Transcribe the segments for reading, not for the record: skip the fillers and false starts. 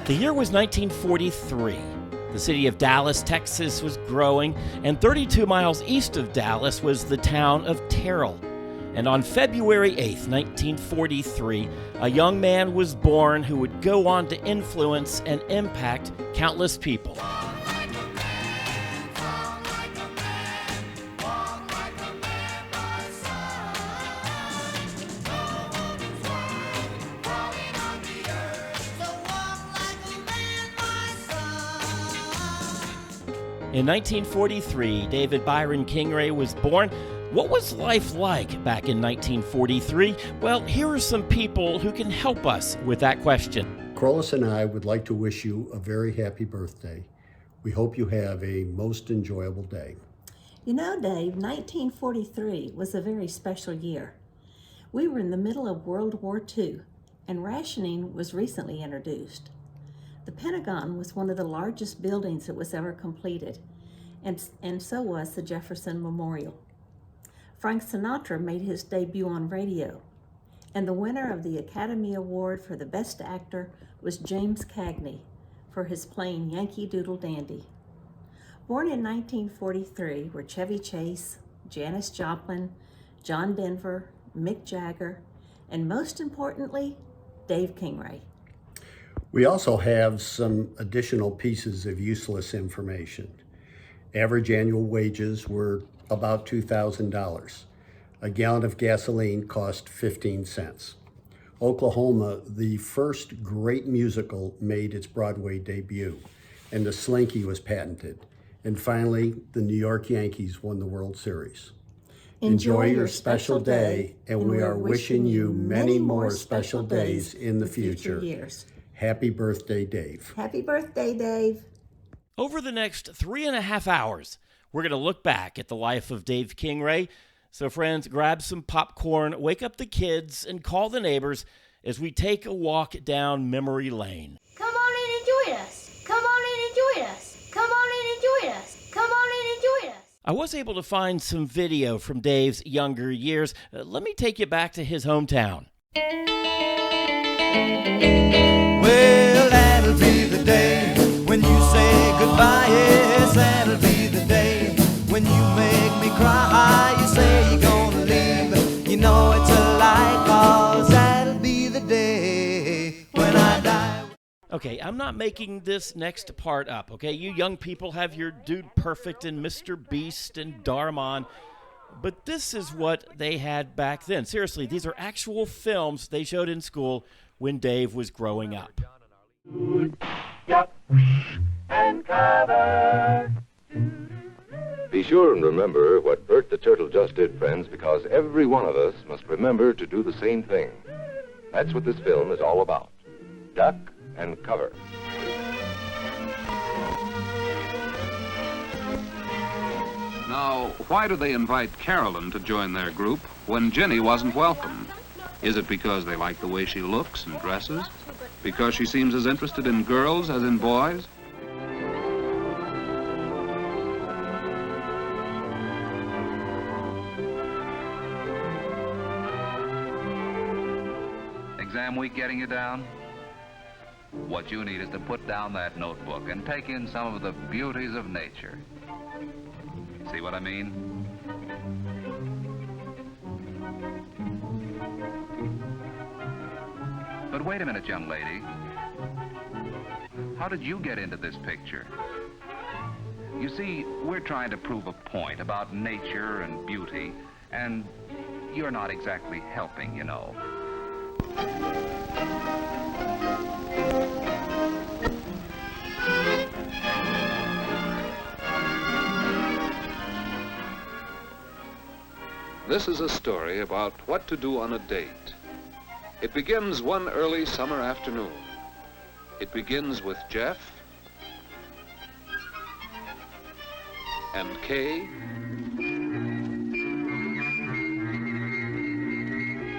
The year was 1943. The city of Dallas, Texas was growing, and 32 miles east of Dallas was the town of Terrell. And on February 8th, 1943, a young man was born who would go on to influence and impact countless people. In 1943, David Byron Kingrea was born. What was life like back in 1943? Well, here are some people who can help us with that question. Corliss and I would like to wish you a very happy birthday. We hope you have a most enjoyable day. You know, Dave, 1943 was a very special year. We were in the middle of World War II, and rationing was recently introduced. The Pentagon was one of the largest buildings that was ever completed, and so was the Jefferson Memorial. Frank Sinatra made his debut on radio, and the winner of the Academy Award for the Best Actor was James Cagney for his playing Yankee Doodle Dandy. Born in 1943 were Chevy Chase, Janis Joplin, John Denver, Mick Jagger, and most importantly, Dave Kingrea. We also have some additional pieces of useless information. Average annual wages were about $2,000. A gallon of gasoline cost 15 cents. Oklahoma, the first great musical, made its Broadway debut, and the Slinky was patented. And finally, the New York Yankees won the World Series. Enjoy your special day, and we are wishing you many more special days in the future. Years. Happy birthday, Dave. Happy birthday, Dave. Over the next 3.5 hours, we're going to look back at the life of Dave Kingrea. So friends, grab some popcorn, wake up the kids, and call the neighbors as we take a walk down memory lane. Come on and enjoy us. Come on and enjoy us. Come on and enjoy us. Come on and enjoy us. I was able to find some video from Dave's younger years. Let me take you back to his hometown. Well, that'll be the day when you say goodbye. Yes, that'll be the day when you make me cry. You say you're gonna leave, you know it's a lie, 'cause that'll be the day when I die. Okay, I'm not making this next part up, okay? You young people have your Dude Perfect and Mr. Beast and Darman, but this is what they had back then. Seriously, these are actual films they showed in school when Dave was growing up. And cover. Be sure and remember what Bert the Turtle just did, friends, because every one of us must remember to do the same thing. That's what this film is all about. Duck and cover. Now, why do they invite Carolyn to join their group when Jenny wasn't welcome? Is it because they like the way she looks and dresses? Because she seems as interested in girls as in boys? Exam week getting you down? What you need is to put down that notebook and take in some of the beauties of nature. See what I mean? But wait a minute, young lady. How did you get into this picture? You see, we're trying to prove a point about nature and beauty, and you're not exactly helping, you know. This is a story about what to do on a date. It begins one early summer afternoon. It begins with Jeff and Kay.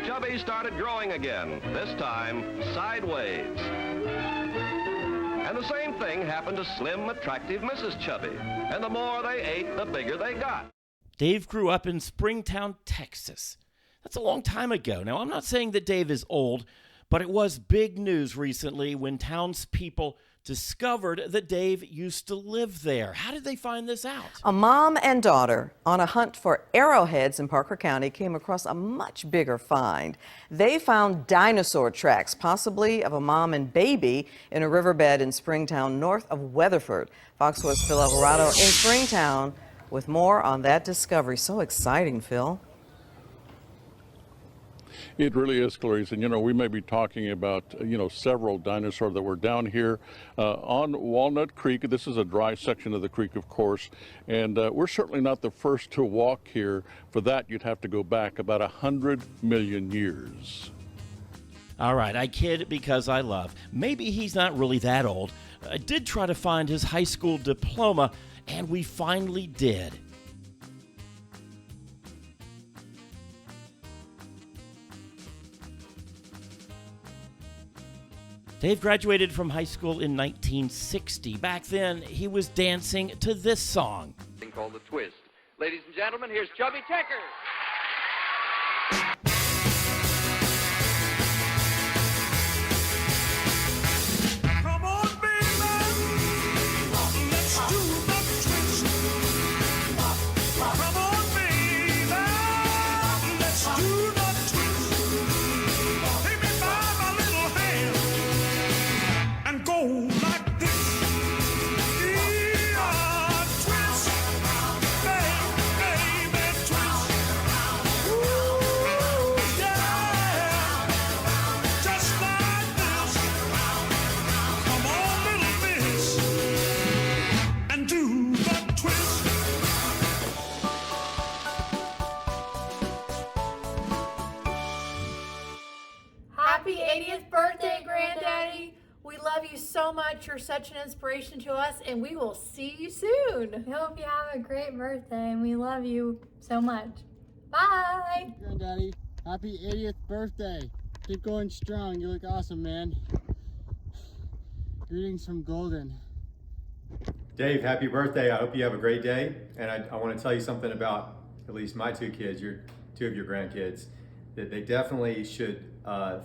Chubby started growing again, this time sideways. And the same thing happened to slim, attractive Mrs. Chubby. And the more they ate, the bigger they got. Dave grew up in Springtown, Texas. That's a long time ago. Now, I'm not saying that Dave is old, But it was big news recently when townspeople discovered that Dave used to live there. How did they find this out? A mom and daughter on a hunt for arrowheads in Parker County came across a much bigger find. They found dinosaur tracks, possibly of a mom and baby, in a riverbed in Springtown, north of Weatherford. Fox 4's Phil Alvarado in Springtown with more on that discovery. So exciting, Phil. It really is, Clarice. And, we may be talking about, several dinosaurs that were down here on Walnut Creek. This is a dry section of the creek, of course. And we're certainly not the first to walk here. For that, you'd have to go back about 100 million years. All right, I kid because I love. Maybe he's not really that old. I did try to find his high school diploma, and we finally did. Dave graduated from high school in 1960. Back then, he was dancing to this song. Called The Twist. Ladies and gentlemen, here's Chubby Checker. Come on, baby, let's do the twist. Come on, baby, let's do the twist. Take me by my little hand and go like this. Yeah, twist, baby, twist. Ooh, yeah, just like this. Come on, little miss, and do the twist. Happy 80th birthday, Granddaddy. We love you so much. You're such an inspiration to us, and we will see you soon. We hope you have a great birthday, and we love you so much. Bye! Granddaddy, happy 80th birthday. Keep going strong. You look awesome, man. Greetings from Golden. Dave, happy birthday. I hope you have a great day. And I want to tell you something about at least my two kids, two of your grandkids, that they definitely should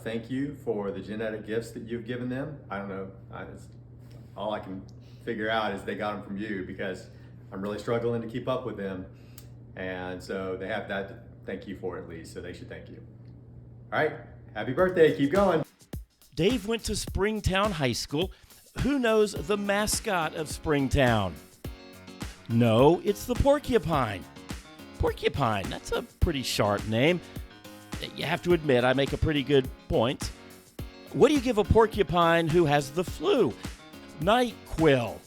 thank you for the genetic gifts that you've given them. I don't know, all I can figure out is they got them from you, because I'm really struggling to keep up with them. And so they have that to thank you for, at least, so they should thank you. All right, happy birthday, keep going. Dave went to Springtown High School. Who knows the mascot of Springtown? No, it's the porcupine. Porcupine, that's a pretty sharp name. You have to admit, I make a pretty good point. What do you give a porcupine who has the flu? NyQuil.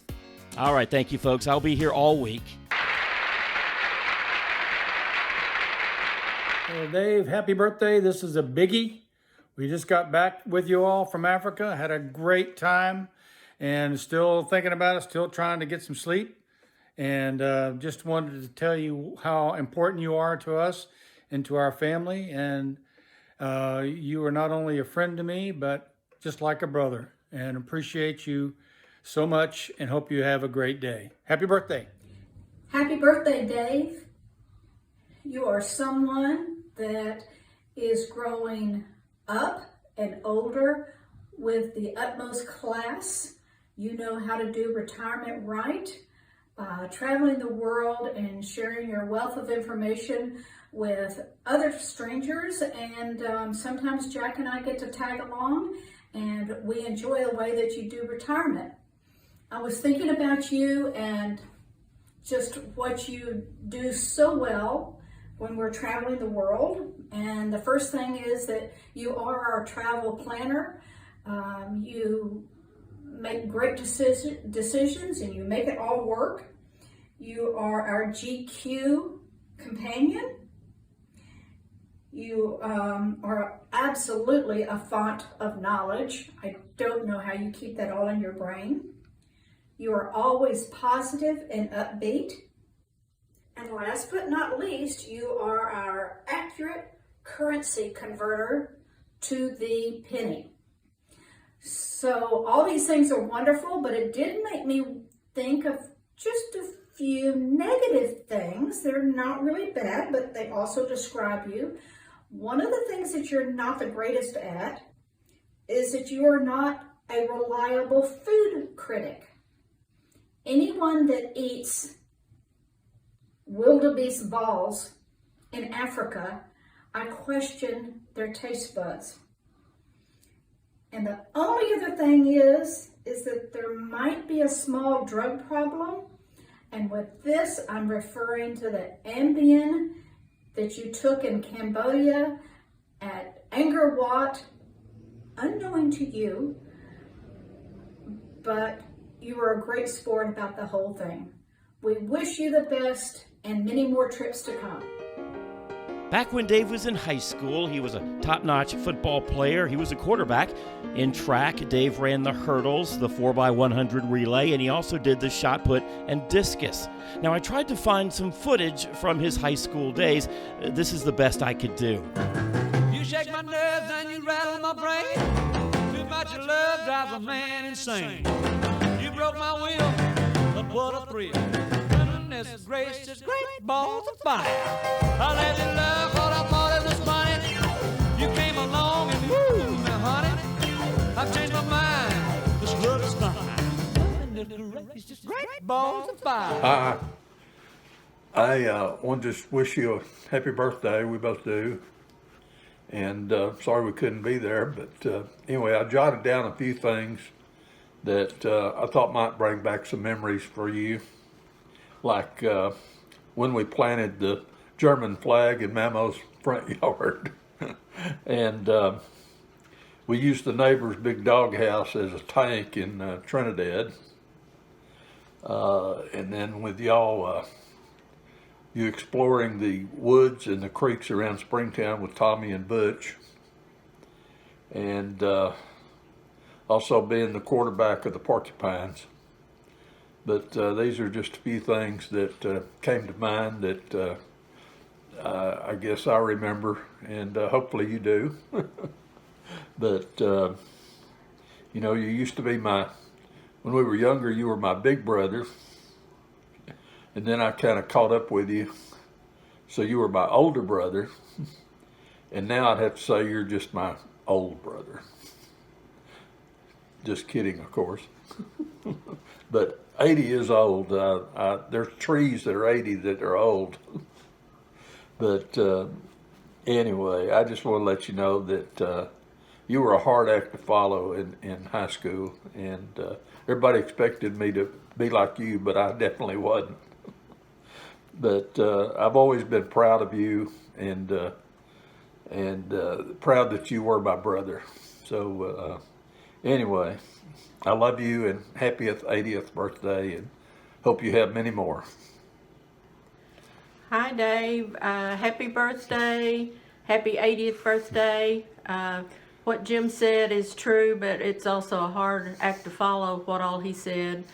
All right, thank you, folks. I'll be here all week. Well, Dave, happy birthday. This is a biggie. We just got back with you all from Africa, had a great time, and still thinking about it, still trying to get some sleep. And just wanted to tell you how important you are to us and to our family. And you are not only a friend to me, but just like a brother. And appreciate you so much and hope you have a great day. Happy birthday. Happy birthday, Dave. You are someone that is growing up and older with the utmost class. You know how to do retirement right, traveling the world and sharing your wealth of information with other strangers. And sometimes Jack and I get to tag along, and we enjoy the way that you do retirement. I was thinking about you and just what you do so well when we're traveling the world. And the first thing is that you are our travel planner. You make great decisions and you make it all work. You are our GQ companion. You are absolutely a font of knowledge. I don't know how you keep that all in your brain. You are always positive and upbeat. And last but not least, you are our accurate currency converter to the penny. So all these things are wonderful, but it did make me think of just a few negative things. They're not really bad, but they also describe you. One of the things that you're not the greatest at is that you are not a reliable food critic. Anyone that eats wildebeest balls in Africa, I question their taste buds. And the only other thing is that there might be a small drug problem. And with this, I'm referring to the Ambien that you took in Cambodia at Angkor Wat, unknowing to you, but you were a great sport about the whole thing. We wish you the best and many more trips to come. Back when Dave was in high school, he was a top-notch football player. He was a quarterback. In track, Dave ran the hurdles, the 4x100 relay, and he also did the shot put and discus. Now, I tried to find some footage from his high school days. This is the best I could do. You shake my nerves and you rattle my brain. Too much of love drives a man insane. You broke my will, but what a thrill. Goodness gracious, great balls of fire. I let you love what I thought it was funny. You came along and woo, now honey, I've changed my mind. This love is fine. Goodness gracious, great balls of fire. Hi. I want to just wish you a happy birthday. We both do. And sorry we couldn't be there. But anyway, I jotted down a few things that I thought might bring back some memories for you. Like when we planted the German flag in Mamo's front yard. And we used the neighbor's big doghouse as a tank in Trinidad. And then with y'all, you exploring the woods and the creeks around Springtown with Tommy and Butch. And also being the quarterback of the Porcupines. But these are just a few things that came to mind that I guess I remember, and hopefully you do. But, you know, you used to be when we were younger, you were my big brother. And then I kind of caught up with you. So you were my older brother. And now I'd have to say you're just my old brother. Just kidding, of course. But 80 is old. There's trees that are 80 that are old. But anyway, I just want to let you know that you were a hard act to follow in high school. And everybody expected me to be like you, but I definitely wasn't. But I've always been proud of you and proud that you were my brother. So anyway, I love you and happy 80th birthday and hope you have many more. Hi Dave, happy birthday, happy 80th birthday. What Jim said is true, but it's also a hard act to follow what all he said.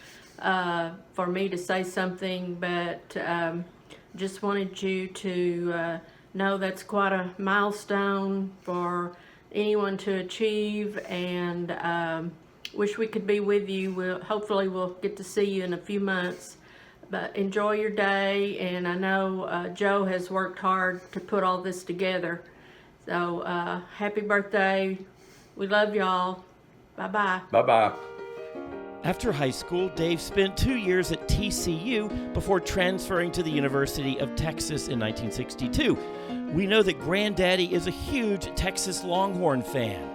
For me to say something, but just wanted you to know that's quite a milestone for anyone to achieve, and wish we could be with you. Hopefully we'll get to see you in a few months, but enjoy your day. And I know Joe has worked hard to put all this together, so happy birthday. We love y'all. Bye-bye. Bye-bye. After high school, Dave spent 2 years at TCU before transferring to the University of Texas in 1962. We know that Granddaddy is a huge Texas Longhorn fan.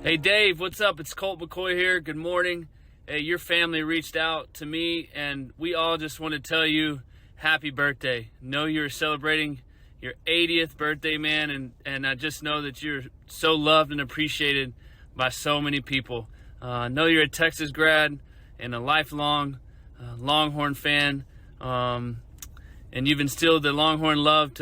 Hey Dave, what's up? It's Colt McCoy here. Good morning. Hey, your family reached out to me, and we all just want to tell you happy birthday. Know you're celebrating your 80th birthday, man, and I just know that you're so loved and appreciated by so many people. I know you're a Texas grad and a lifelong Longhorn fan, and you've instilled the Longhorn love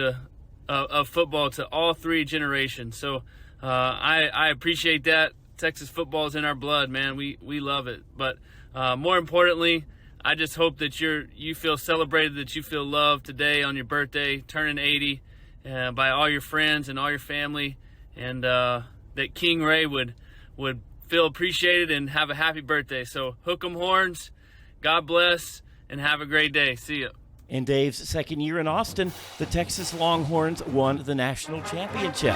of football to all three generations. So I appreciate that. Texas football is in our blood, man. We love it. But more importantly, I just hope that you feel celebrated, that you feel loved today on your birthday, turning 80, by all your friends and all your family, and that Kingrea would feel appreciated and have a happy birthday. So hook 'em horns, God bless, and have a great day. See ya. In Dave's second year in Austin, the Texas Longhorns won the national championship.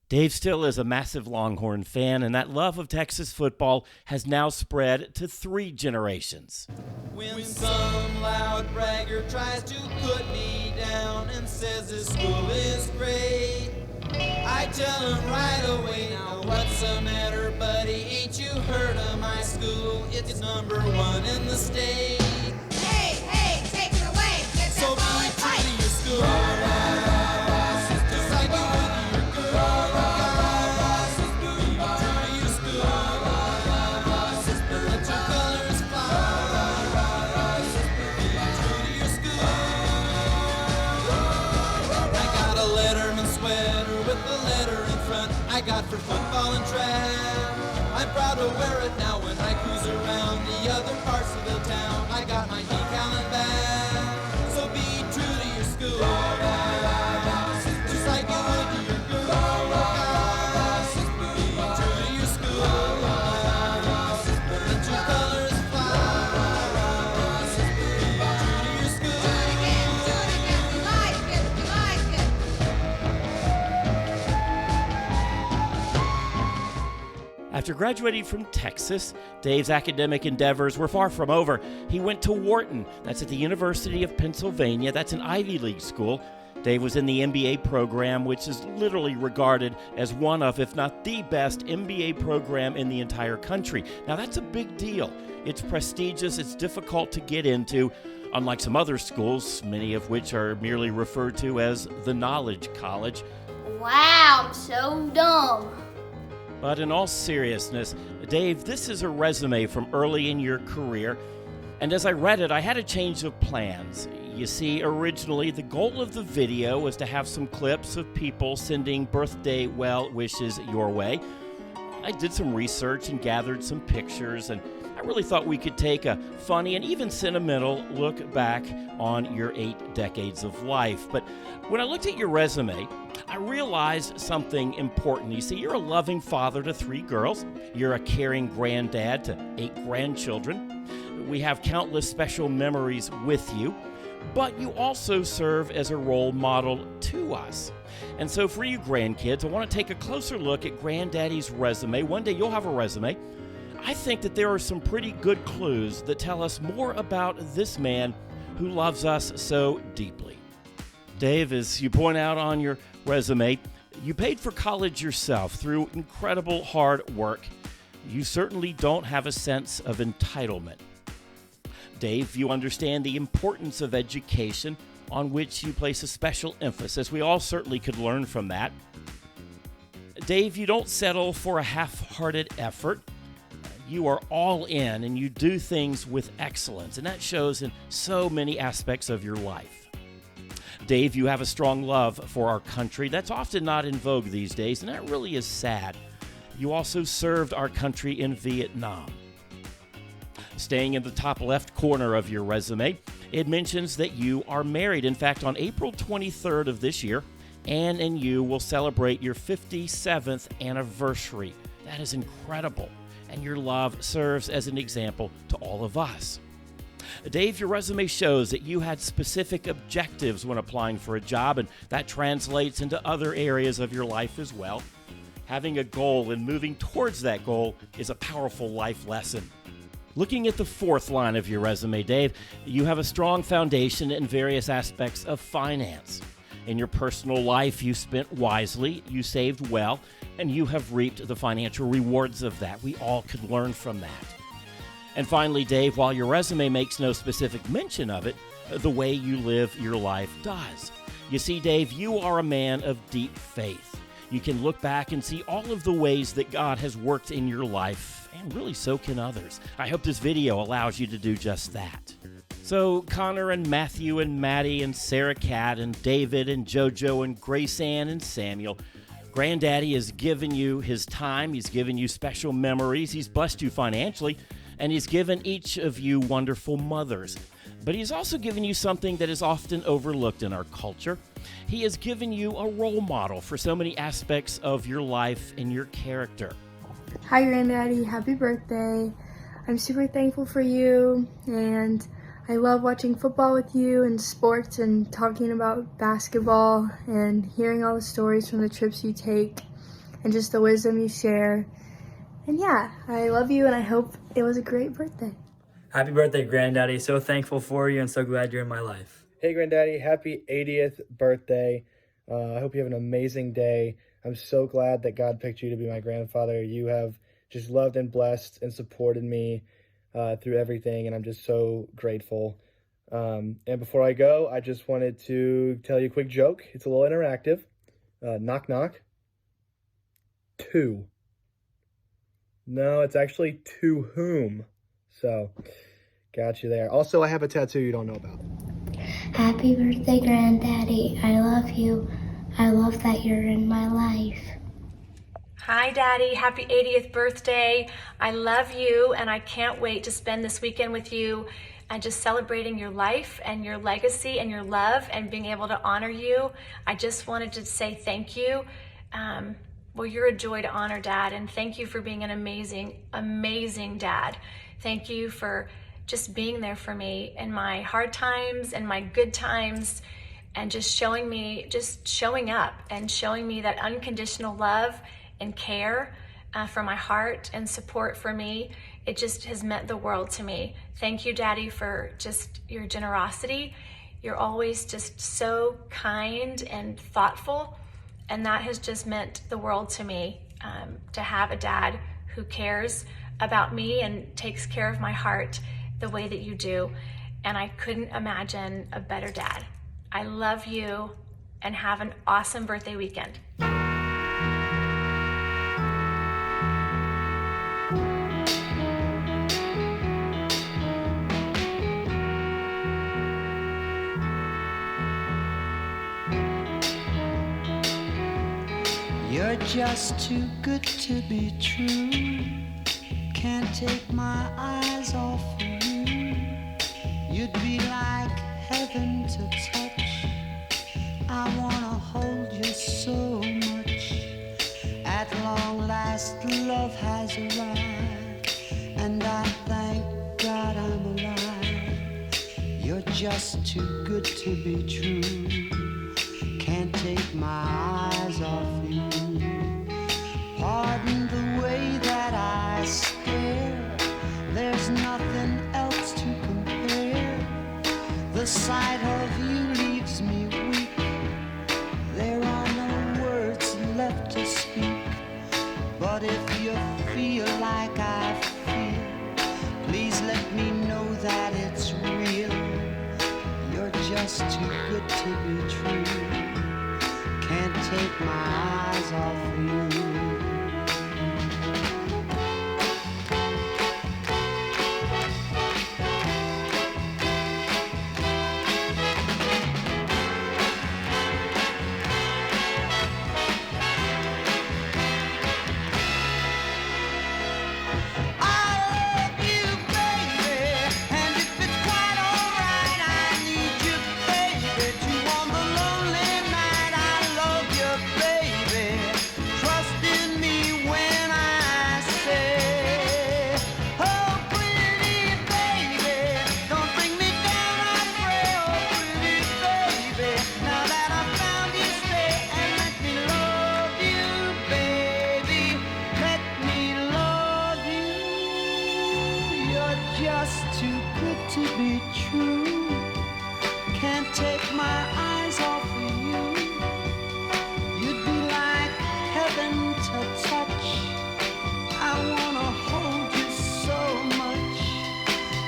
Dave still is a massive Longhorn fan, and that love of Texas football has now spread to 3 generations. When some loud bragger tries to put me down and says this school is great, I tell him right away, now what's the matter, buddy? Ain't you heard of my school? It's #1 in the state. Hey, hey, take it away. Get So be true to your school. Just like you would to your girl. Be true to your school. Let your colors fly. Be true to your school. I got a Letterman sweater with the letter in front. I got for football and track. I'm proud to wear it now when I cruise around the other parts of the town. I got my decal and bag. So be true to your school. Just like you would to your girl. Be true to your school. Let your colors fly. Be true to your school. Do it again. We like it. We like it. After graduating from Texas, Dave's academic endeavors were far from over. He went to Wharton. That's at the University of Pennsylvania. That's an Ivy League school. Dave was in the MBA program, which is literally regarded as one of, if not the best MBA program in the entire country. Now, that's a big deal. It's prestigious. It's difficult to get into, unlike some other schools, many of which are merely referred to as the Knowledge College. Wow, I'm so dumb. But in all seriousness, Dave, this is a resume from early in your career, and as I read it, I had a change of plans. You see, originally, the goal of the video was to have some clips of people sending birthday well wishes your way. I did some research and gathered some pictures, and I really thought we could take a funny and even sentimental look back on your 8 decades of life. But when I looked at your resume, I realized something important. You see, you're a loving father to 3 girls. You're a caring granddad to 8 grandchildren. We have countless special memories with you, but you also serve as a role model to us. And so for you grandkids, I want to take a closer look at Granddaddy's resume. One day you'll have a resume. I think that there are some pretty good clues that tell us more about this man who loves us so deeply. Dave, as you point out on your resume, you paid for college yourself through incredible hard work. You certainly don't have a sense of entitlement. Dave, you understand the importance of education, on which you place a special emphasis. We all certainly could learn from that. Dave, you don't settle for a half-hearted effort. You are all in and you do things with excellence, and that shows in so many aspects of your life. Dave, you have a strong love for our country. That's often not in vogue these days, and that really is sad. You also served our country in Vietnam. Staying in the top left corner of your resume, it mentions that you are married. In fact, on April 23rd of this year, Anne and you will celebrate your 57th anniversary. That is incredible, and your love serves as an example to all of us. Dave, your resume shows that you had specific objectives when applying for a job, and that translates into other areas of your life as well. Having a goal and moving towards that goal is a powerful life lesson. Looking at the 4th line of your resume, Dave, you have a strong foundation in various aspects of finance. In your personal life, you spent wisely, you saved well, and you have reaped the financial rewards of that. We all could learn from that. And finally, Dave, while your resume makes no specific mention of it, the way you live your life does. You see, Dave, you are a man of deep faith. You can look back and see all of the ways that God has worked in your life, and really so can others. I hope this video allows you to do just that. So Connor and Matthew and Maddie and Sarah Cat and David and JoJo and Grace Ann and Samuel, Granddaddy has given you his time. He's given you special memories. He's blessed you financially, and he's given each of you wonderful mothers. But he's also given you something that is often overlooked in our culture. He has given you a role model for so many aspects of your life and your character. Hi, Granddaddy. Happy birthday. I'm super thankful for you, and I love watching football with you and sports and talking about basketball and hearing all the stories from the trips you take. and just the wisdom you share. And yeah, I love you and I hope it was a great birthday. Happy birthday, Granddaddy. So thankful for you and so glad you're in my life. Hey, Granddaddy, happy 80th birthday. I hope you have an amazing day. I'm so glad that God picked you to be my grandfather. You have just loved and blessed and supported me through everything, and I'm just so grateful. And before I go, I just wanted to tell you a quick joke. It's a little interactive. Knock, knock. 2. No, it's actually to whom. So, got you there. Also, I have a tattoo you don't know about. Happy birthday, Granddaddy. I love you. I love that you're in my life. Hi, Daddy. Happy 80th birthday. I love you, and I can't wait to spend this weekend with you and just celebrating your life and your legacy and your love and being able to honor you. I just wanted to say thank you. Well, you're a joy to honor, Dad, and thank you for being an amazing, amazing dad. Thank you for just being there for me in my hard times and my good times, and just showing up and showing me that unconditional love and care from my heart and support for me. It just has meant the world to me. Thank you, Daddy, for just your generosity. You're always just so kind and thoughtful, and that has just meant the world to me, to have a dad who cares about me and takes care of my heart the way that you do. And I couldn't imagine a better dad. I love you, and have an awesome birthday weekend. You're just too good to be true. Can't take my eyes off of you. You'd be like heaven to touch. I wanna hold you so much. At long last, love has arrived, and I thank God I'm alive. You're just too good to be true. Can't take my eyes off you. Pardon the way that I stare. There's nothing else to compare. The sight of you leaves me weak. There are no words left to speak. But if you feel like I feel, please let me know that it's real. You're just too good to be true. Can't take my eyes off you. Just too good to be true. Can't take my eyes off of you. You'd be like heaven to touch. I wanna hold you so much.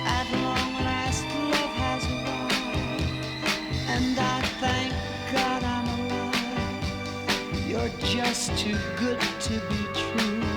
At long last, love has arrived, and I thank God I'm alive. You're just too good to be true.